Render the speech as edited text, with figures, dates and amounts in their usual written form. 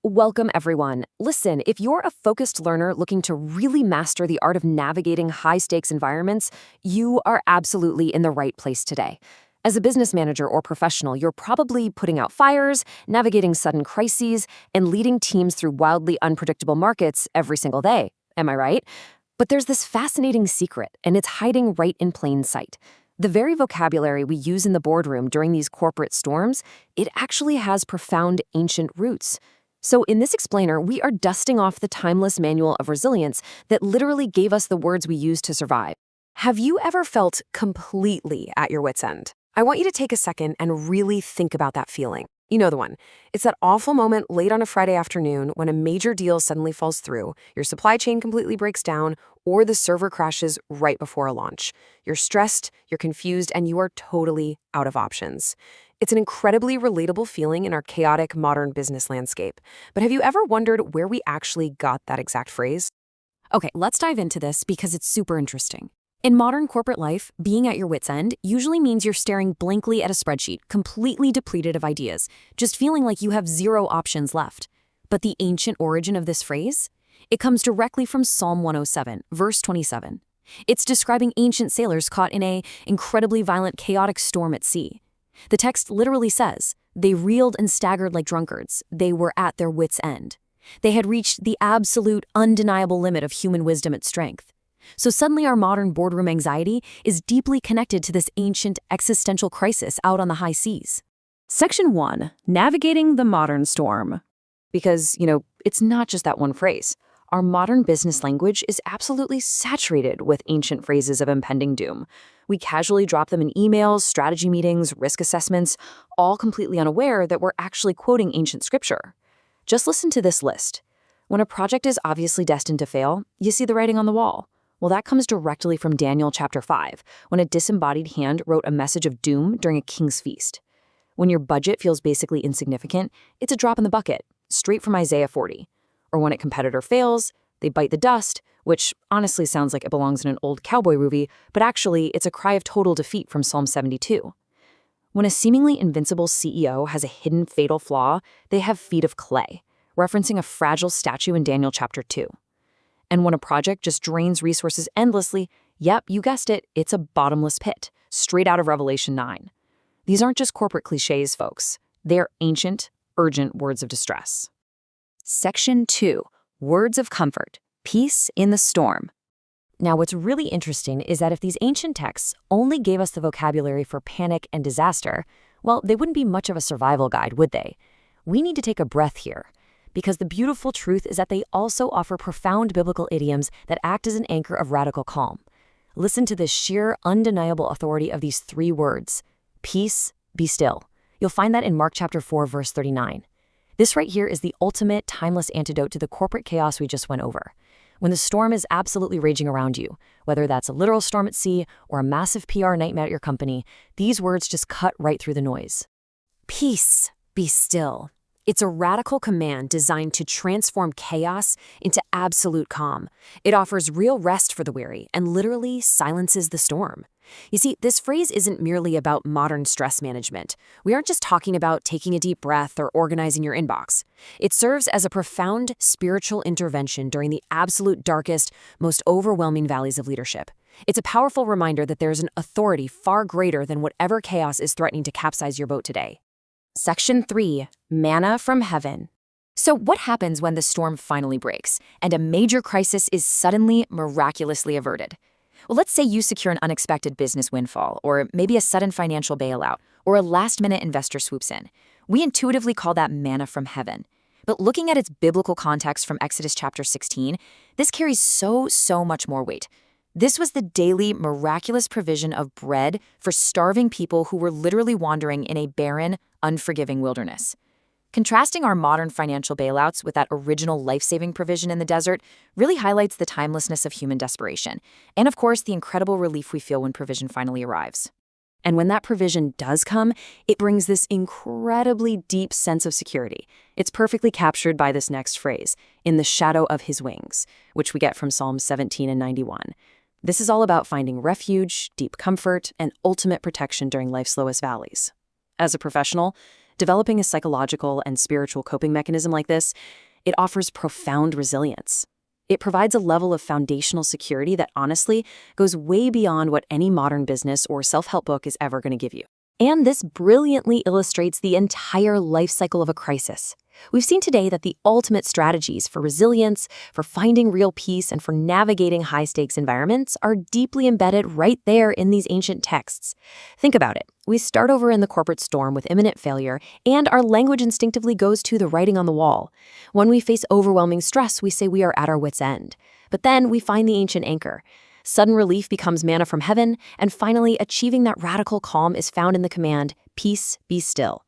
Welcome, everyone. Listen, if you're a focused learner looking to really master the art of navigating high-stakes environments, you are absolutely in the right place today. As a business manager or professional, you're probably putting out fires, navigating sudden crises, and leading teams through wildly unpredictable markets every single day. Am I right? But there's this fascinating secret, and it's hiding right in plain sight. The very vocabulary we use in the boardroom during these corporate storms, it actually has profound ancient roots. So in this explainer, we are dusting off the timeless manual of resilience that literally gave us the words we use to survive. Have you ever felt completely at your wits' end? I want you to take a second and really think about that feeling. You know the one. It's that awful moment late on a Friday afternoon when a major deal suddenly falls through, your supply chain completely breaks down, or the server crashes right before a launch. You're stressed, you're confused, and you are totally out of options. It's an incredibly relatable feeling in our chaotic modern business landscape. But have you ever wondered where we actually got that exact phrase? Okay, let's dive into this because it's super interesting. In modern corporate life, being at your wits' end usually means you're staring blankly at a spreadsheet, completely depleted of ideas, just feeling like you have zero options left. But the ancient origin of this phrase? It comes directly from Psalm 107, verse 27. It's describing ancient sailors caught in an incredibly violent, chaotic storm at sea. The text literally says, they reeled and staggered like drunkards. They were at their wits' end. They had reached the absolute, undeniable limit of human wisdom and strength. So suddenly our modern boardroom anxiety is deeply connected to this ancient existential crisis out on the high seas. Section 1, Navigating the Modern Storm. Because, it's not just that one phrase. Our modern business language is absolutely saturated with ancient phrases of impending doom. We casually drop them in emails, strategy meetings, risk assessments, all completely unaware that we're actually quoting ancient scripture. Just listen to this list. When a project is obviously destined to fail, you see the writing on the wall. Well, that comes directly from Daniel chapter 5, when a disembodied hand wrote a message of doom during a king's feast. When your budget feels basically insignificant, it's a drop in the bucket, straight from Isaiah 40. Or when a competitor fails, they bite the dust, which honestly sounds like it belongs in an old cowboy movie, but actually it's a cry of total defeat from Psalm 72. When a seemingly invincible CEO has a hidden fatal flaw, they have feet of clay, referencing a fragile statue in Daniel chapter 2. And when a project just drains resources endlessly, yep, you guessed it, it's a bottomless pit, straight out of Revelation 9. These aren't just corporate cliches, folks. They're ancient, urgent words of distress. Section 2, Words of Comfort, Peace in the Storm. Now, what's really interesting is that if these ancient texts only gave us the vocabulary for panic and disaster, well, they wouldn't be much of a survival guide, would they? We need to take a breath here, because the beautiful truth is that they also offer profound biblical idioms that act as an anchor of radical calm. Listen to the sheer, undeniable authority of these 3 words. Peace, be still. You'll find that in Mark chapter 4, verse 39. This right here is the ultimate timeless antidote to the corporate chaos we just went over. When the storm is absolutely raging around you, whether that's a literal storm at sea or a massive PR nightmare at your company, these words just cut right through the noise. Peace, be still. It's a radical command designed to transform chaos into absolute calm. It offers real rest for the weary and literally silences the storm. You see, this phrase isn't merely about modern stress management. We aren't just talking about taking a deep breath or organizing your inbox. It serves as a profound spiritual intervention during the absolute darkest, most overwhelming valleys of leadership. It's a powerful reminder that there's an authority far greater than whatever chaos is threatening to capsize your boat today. Section 3, Manna from Heaven. So what happens when the storm finally breaks and a major crisis is suddenly, miraculously averted? Well, let's say you secure an unexpected business windfall, or maybe a sudden financial bailout, or a last-minute investor swoops in. We intuitively call that manna from heaven. But looking at its biblical context from Exodus chapter 16, this carries so much more weight. This was the daily, miraculous provision of bread for starving people who were literally wandering in a barren, unforgiving wilderness. Contrasting our modern financial bailouts with that original life-saving provision in the desert really highlights the timelessness of human desperation, and of course, the incredible relief we feel when provision finally arrives. And when that provision does come, it brings this incredibly deep sense of security. It's perfectly captured by this next phrase, in the shadow of his wings, which we get from Psalms 17 and 91. This is all about finding refuge, deep comfort, and ultimate protection during life's lowest valleys. As a professional, Developing a psychological and spiritual coping mechanism like this, it offers profound resilience. It provides a level of foundational security that honestly goes way beyond what any modern business or self-help book is ever going to give you. And this brilliantly illustrates the entire life cycle of a crisis. We've seen today that the ultimate strategies for resilience, for finding real peace, and for navigating high-stakes environments are deeply embedded right there in these ancient texts. Think about it. We start over in the corporate storm with imminent failure, and our language instinctively goes to the writing on the wall. When we face overwhelming stress, we say we are at our wits' end. But then we find the ancient anchor. Sudden relief becomes manna from heaven, and finally, achieving that radical calm is found in the command, "Peace, be still."